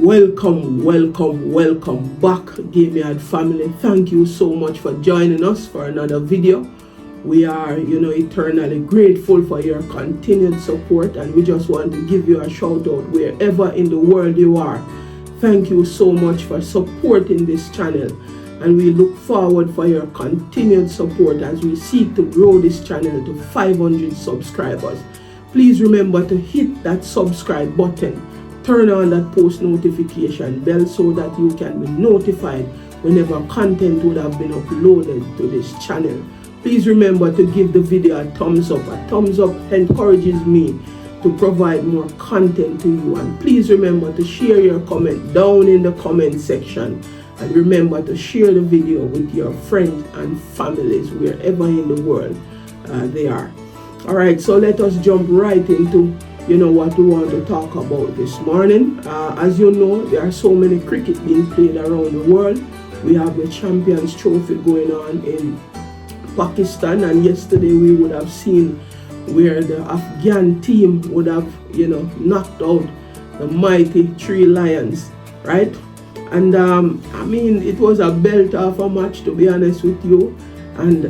Welcome back, Gameyard family. Thank you so much for joining us for another video. We are, eternally grateful for your continued support, and we just want to give you a shout out wherever in the world you are. Thank you so much for supporting this channel, and we look forward for your continued support as we seek to grow this channel to 500 subscribers. Please remember to hit that subscribe button. Turn on that post notification bell so that you can be notified whenever content would have been uploaded to this channel. Please remember to give the video a thumbs up. A thumbs up encourages me to provide more content to you. And please remember to share your comment down in the comment section. And remember to share the video with your friends and families wherever in the world they are. Alright, so let us jump right into what we want to talk about this morning. As you know, there are so many cricket being played around the world. We have the Champions Trophy going on in Pakistan, and yesterday we would have seen where the Afghan team would have knocked out the mighty Three Lions, right? And it was a belt of a match, to be honest with you. And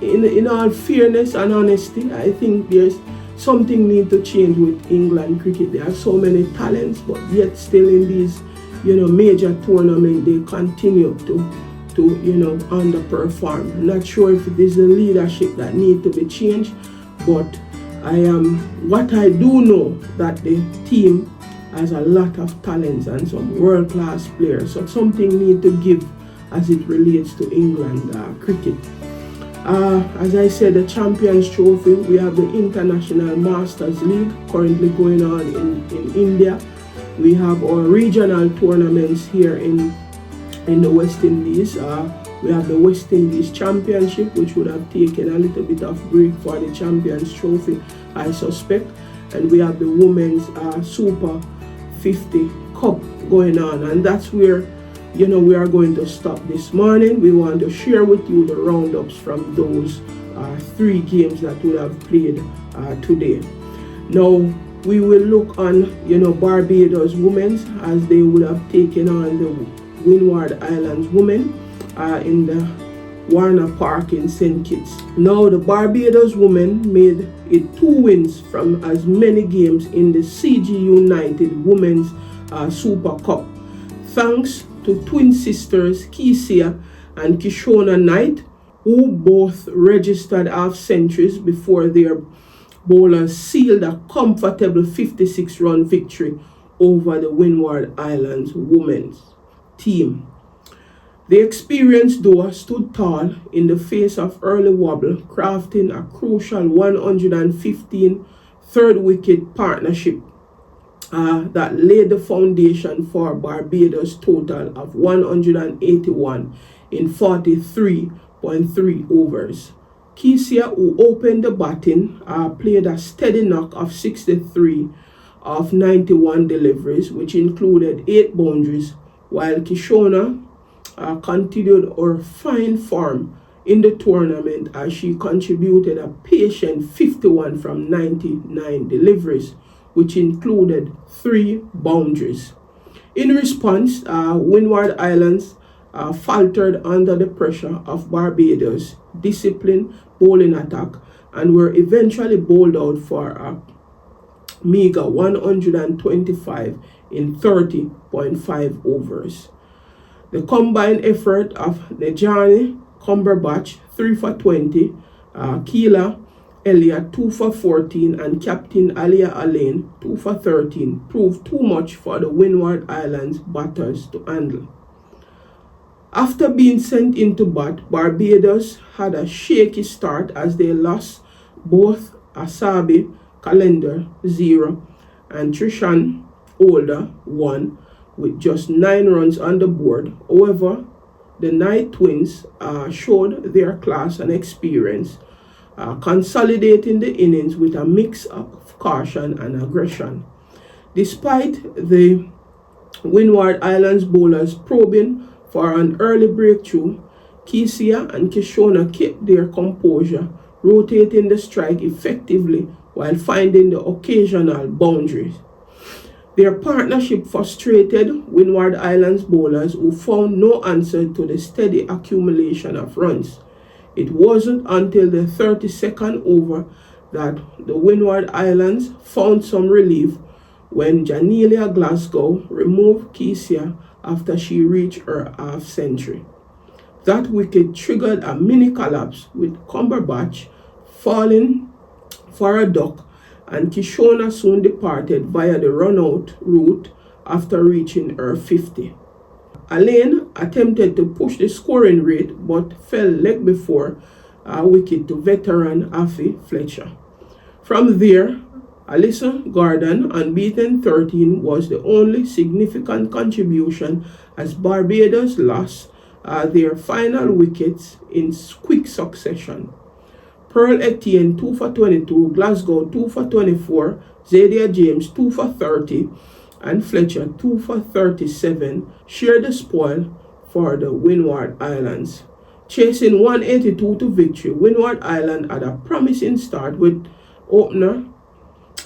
in all fairness and honesty, I think there's something need to change with England cricket. There are so many talents, but yet still in these major tournaments they continue to underperform. I'm not sure if it is the leadership that need to be changed, but what I do know that the team has a lot of talents and some world-class players, so something need to give as it relates to England cricket. As I said, the Champions Trophy, we have the International Masters League currently going on in India. We have our regional tournaments here in the West Indies. We have the West Indies Championship, which would have taken a little bit of break for the Champions Trophy, I suspect. And we have the Women's Super 50 Cup going on, and that's where we are going to stop this morning. We want to share with you the roundups from those 3 games that we have played today. Now we will look on Barbados Women's, as they would have taken on the Windward Islands women in the Warner Park in St. Kitts. Now the Barbados women made it 2 wins from as many games in the CG United Women's Super Cup, thanks to twin sisters Kycia and Kyshona Knight, who both registered half centuries before their bowlers sealed a comfortable 56-run victory over the Windward Islands women's team. The experienced duo stood tall in the face of early wobble, crafting a crucial 115 third-wicket partnership that laid the foundation for Barbados' total of 181 in 43.3 overs. Kycia, who opened the batting, played a steady knock of 63 of 91 deliveries, which included 8 boundaries, while Kyshona continued her fine form in the tournament as she contributed a patient 51 from 99 deliveries, which included 3 boundaries. In response, Windward Islands faltered under the pressure of Barbados' disciplined bowling attack and were eventually bowled out for a meager 125 in 30.5 overs. The combined effort of Nejani Cumberbatch 3 for 20, Keela Elliott 2 for 14, and Captain Alia Alain 2 for 13 proved too much for the Windward Islands batters to handle. After being sent into bat, Barbados had a shaky start as they lost both Asabi Calendar 0 and Trishan Older 1 with just 9 runs on the board. However, the Knight twins showed their class and experience, consolidating the innings with a mix of caution and aggression. Despite the Windward Islands bowlers probing for an early breakthrough, Kycia and Kyshona kept their composure, rotating the strike effectively while finding the occasional boundaries. Their partnership frustrated Windward Islands bowlers who found no answer to the steady accumulation of runs. It wasn't until the 32nd over that the Windward Islands found some relief when Janelia Glasgow removed Kycia after she reached her half-century. That wicket triggered a mini collapse with Cumberbatch falling for a duck, and Kyshona soon departed via the run-out route after reaching her 50. Alain attempted to push the scoring rate but fell leg before a wicket to veteran Afi Fletcher. From there, Alyssa Gordon, unbeaten 13, was the only significant contribution as Barbados lost their final wickets in quick succession. Pearl Etienne 2 for 22, Glasgow 2 for 24, Zadia James 2 for 30, and Fletcher 2 for 37 shared the spoil for the Windward Islands. Chasing 182 to victory, Windward Island had a promising start with opener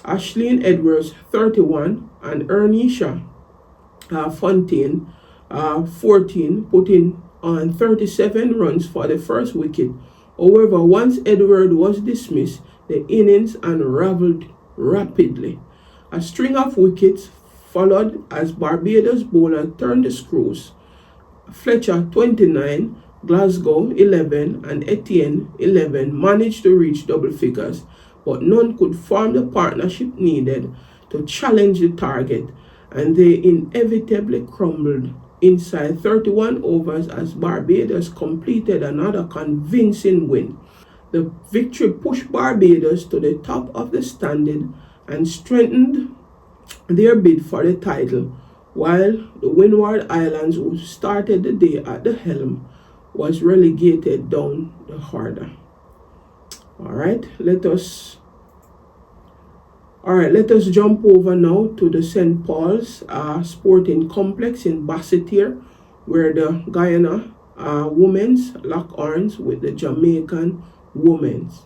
Ashleen Edwards 31 and Ernisha Fontaine 14 putting on 37 runs for the first wicket. However, once Edward was dismissed, the innings unraveled rapidly. A string of wickets followed as Barbados bowler turned the screws. Fletcher 29, Glasgow 11 and Etienne 11 managed to reach double figures, but none could form the partnership needed to challenge the target, and they inevitably crumbled inside 31 overs as Barbados completed another convincing win. The victory pushed Barbados to the top of the standing and strengthened their bid for the title, while the Windward Islands, who started the day at the helm, was relegated down the harder. Alright, let us jump over now to the St. Paul's Sporting Complex in Basseterre, where the Guyana women's lock arms with the Jamaican women's.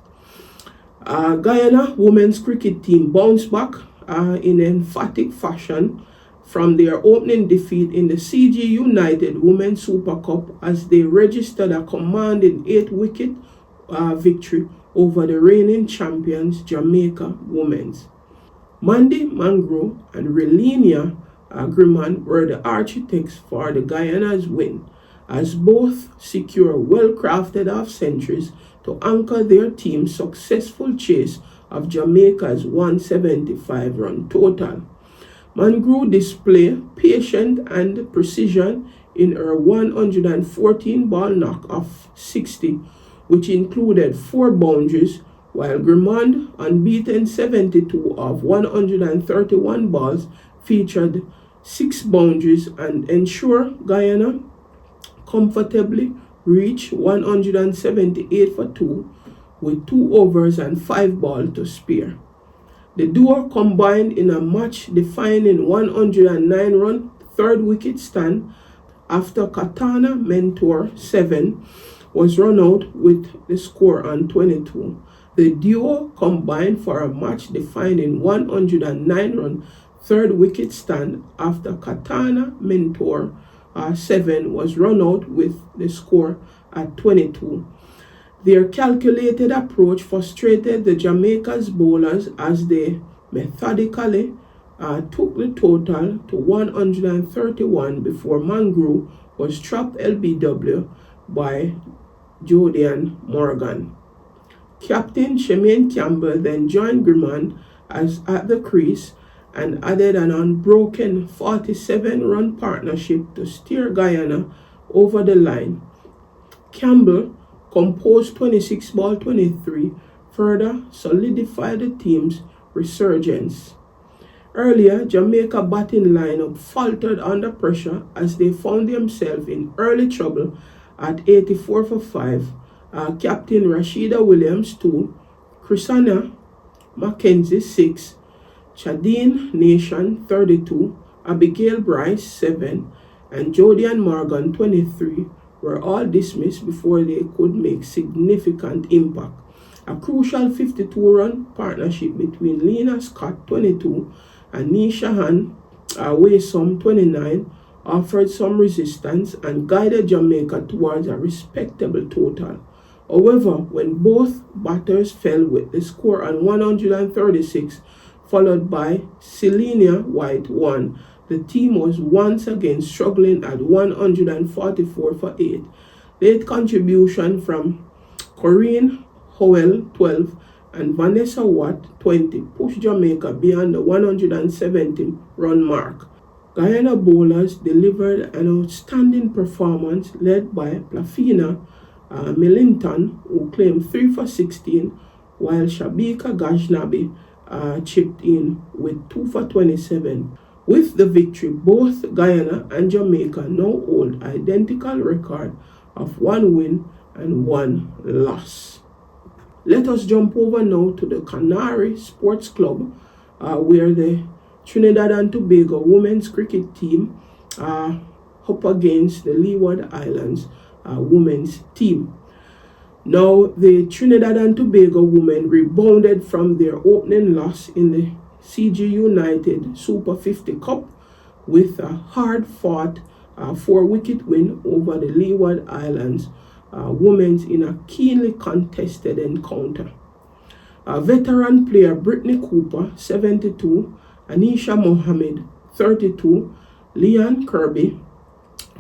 Guyana Women's Cricket Team bounced back in emphatic fashion from their opening defeat in the CG United Women's Super Cup as they registered a commanding 8-wicket victory over the reigning champions Jamaica Women's. Mandy, Mangru, and Realeanna Grimmond were the architects for the Guyana's win, as both secure well-crafted half-centuries to anchor their team's successful chase of Jamaica's 175-run total. Mangru displayed patience and precision in her 114-ball knock of 60, which included 4 boundaries, while Grimmond, unbeaten 72 of 131 balls, featured 6 boundaries and ensured Guyana comfortably reached 178 for 2 with 2 overs and 5 balls to spare. The duo combined in a match-defining 109-run third-wicket stand after Katana Mentor 7 was run out with the score on 22. The duo combined for a match-defining 109-run third-wicket stand after Katana Mentor 7 was run out with the score at 22. Their calculated approach frustrated the Jamaica's bowlers as they methodically took the total to 131 before Mangru was trapped LBW by Jodian Morgan. Captain Shemaine Campbell then joined Grimmond at the crease and added an unbroken 47-run partnership to steer Guyana over the line. Campbell composed 26 ball 23 further solidified the team's resurgence. Earlier, Jamaica batting lineup faltered under pressure as they found themselves in early trouble at 84 for 5. Captain Rashida Williams 2, Chrisanna Mackenzie 6, Chadine Nation 32, Abigail Bryce 7, and Jodian Morgan 23 were all dismissed before they could make significant impact. A crucial 52-run partnership between Lena Scott 22 and Nisha Han weighed some 29, offered some resistance and guided Jamaica towards a respectable total. However, when both batters fell with the score on 136, followed by Selenia White 1, the team was once again struggling at 144 for 8. Late contribution from Corinne Howell 12 and Vanessa Watt 20 pushed Jamaica beyond the 170 run mark. Guyana bowlers delivered an outstanding performance led by Plafina Millington, who claimed 3 for 16, while Shabika Gajnabi chipped in with 2 for 27. With the victory, both Guyana and Jamaica now hold identical record of 1 win and 1 loss. Let us jump over now to the Canary Sports Club, where the Trinidad and Tobago Women's Cricket Team up against the Leeward Islands Women's Team. Now, the Trinidad and Tobago women rebounded from their opening loss in the CG United Super 50 Cup with a hard-fought 4-wicket win over the Leeward Islands women in a keenly contested encounter. Veteran player Brittany Cooper, 72, Anisha Mohammed, 32, Leanne Kirby,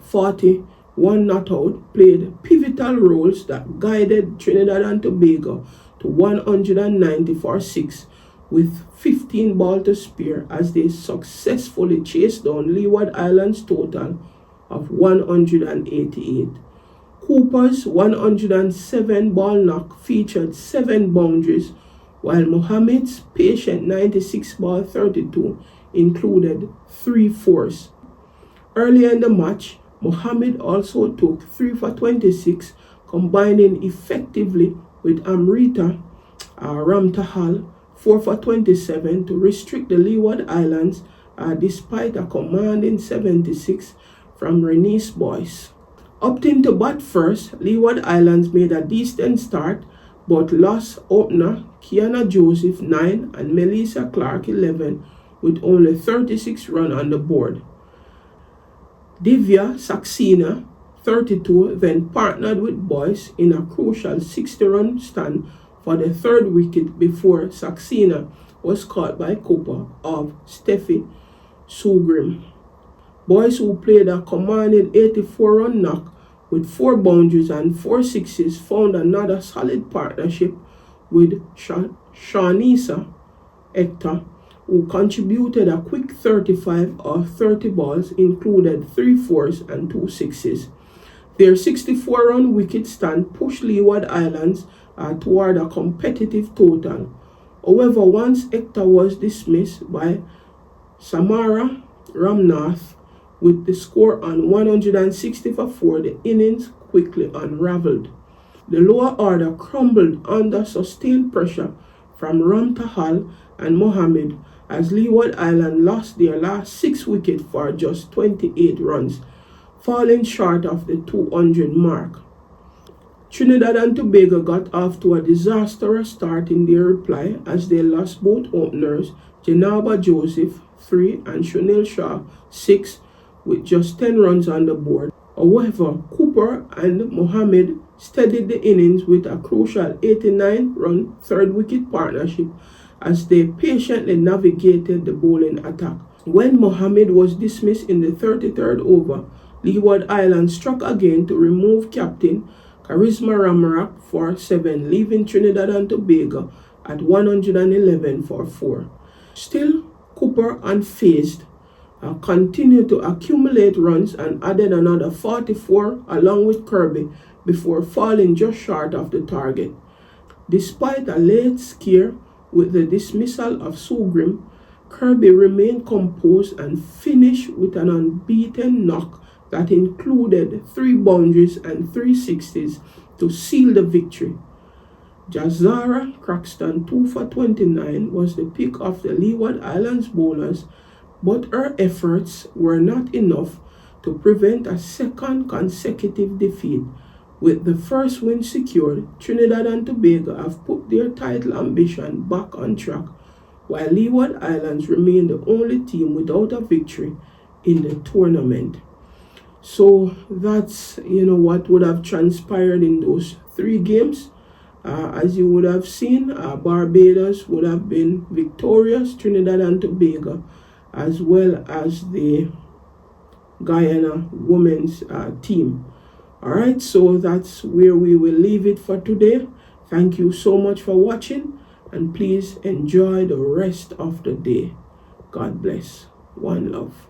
40, one not out, played pivotal roles that guided Trinidad and Tobago to 190 for 6 with 15 balls to spare as they successfully chased down Leeward Islands' total of 188. Cooper's 107 ball knock featured 7 boundaries, while Mohammed's patient 96 ball 32 included 3 fours. Earlier in the match, Mohammed also took 3 for 26, combining effectively with Amrita Ramtahal 4 for 27 to restrict the Leeward Islands despite a commanding 76 from Renice Boyce. Opting to bat first, Leeward Islands made a decent start but lost opener Kiana Joseph 9 and Melissa Clark 11 with only 36 runs on the board. Divya Saxena 32 then partnered with Boyce in a crucial 60-run stand for the 3rd wicket before Saxena was caught by Cooper of Steffi Sugrim. Boyce, who played a commanding 84-run knock with 4 boundaries and 4 sixes, found another solid partnership with Shawnisa Hector, who contributed a quick 35 of 30 balls, included 3 fours and 2 sixes. Their 64-run wicket stand pushed Leeward Islands toward a competitive total. However, once Hector was dismissed by Samara Ramnath with the score on 160 for 4, the innings quickly unraveled. The lower order crumbled under sustained pressure from Ramtahal and Mohammed as Leeward Island lost their last 6 wickets for just 28 runs, falling short of the 200 mark. Trinidad and Tobago got off to a disastrous start in their reply as they lost both openers, Janaba Joseph 3 and Shunil Shah 6, with just 10 runs on the board. However, Cooper and Mohammed steadied the innings with a crucial 89-run 3rd wicket partnership as they patiently navigated the bowling attack. When Mohammed was dismissed in the 33rd over, Leeward Islands struck again to remove captain Charisma Ramrak for 7, leaving Trinidad and Tobago at 111 for 4. Still, Cooper, unfazed, continued to accumulate runs and added another 44 along with Kirby before falling just short of the target. Despite a late scare with the dismissal of Sugrim, Kirby remained composed and finished with an unbeaten knock that included 3 boundaries and 3 sixties to seal the victory. Jazara Craxton 2 for 29 was the pick of the Leeward Islands bowlers, but her efforts were not enough to prevent a second consecutive defeat. With the first win secured, Trinidad and Tobago have put their title ambition back on track while Leeward Islands remain the only team without a victory in the tournament. So that's, what would have transpired in those 3 games. As you would have seen, Barbados would have been victorious, Trinidad and Tobago, as well as the Guyana women's team. Alright, so that's where we will leave it for today. Thank you so much for watching, and please enjoy the rest of the day. God bless. One love.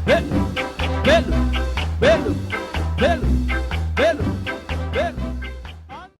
Bello, bello, bello.